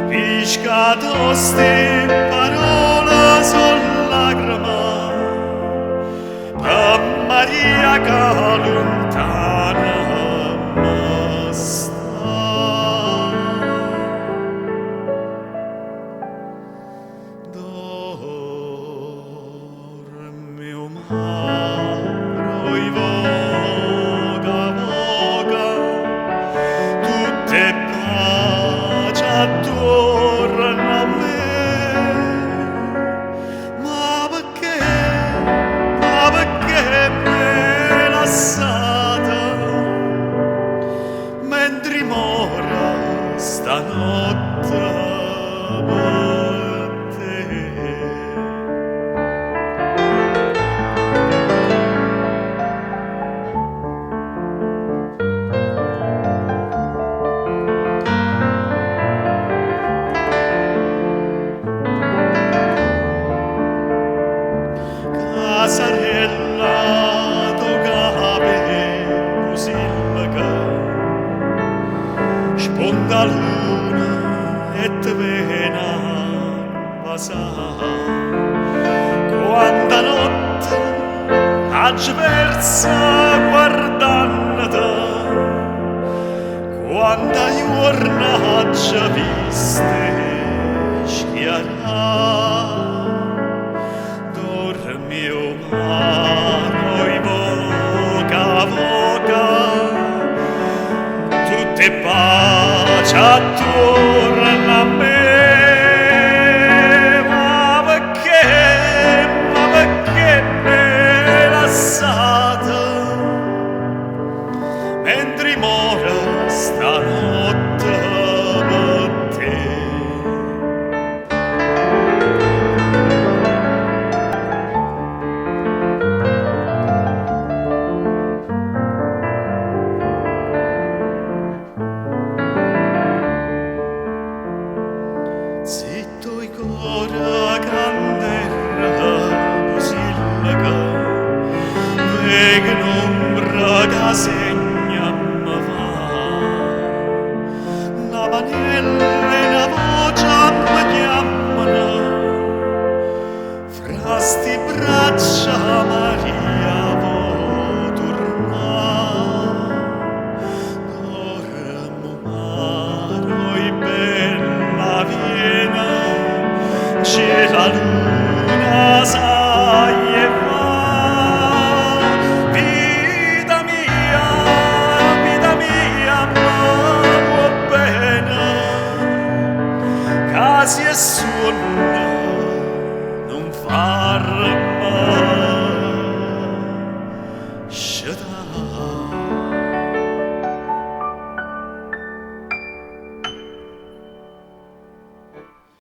Piscatoste parole son lacrime per Maria che lontana mi sta. Dormi o mare, voga, voga, tutte pace attorno a me. Ma perché me lasciata mentre mora stanotte per te? Casarella tocabe musilga, sponda luna et vena pasa. Quanta notte agversa guardannata, quanta giorna già viste schiarà. Dormi o mare, voga, voga, tutte pace attorno a me. Ma perché me lasciata mentre mora stanotte per te? Zitto i cora canderra musilga, vega un'ombra che segna ma va. Una manella e una voce mi chiamano, fra sti braccia Maria vo tornare. Dormo mare, bella Viena, c'è la luna sai e va. Vita mia, ma va bene, casi e sonno non far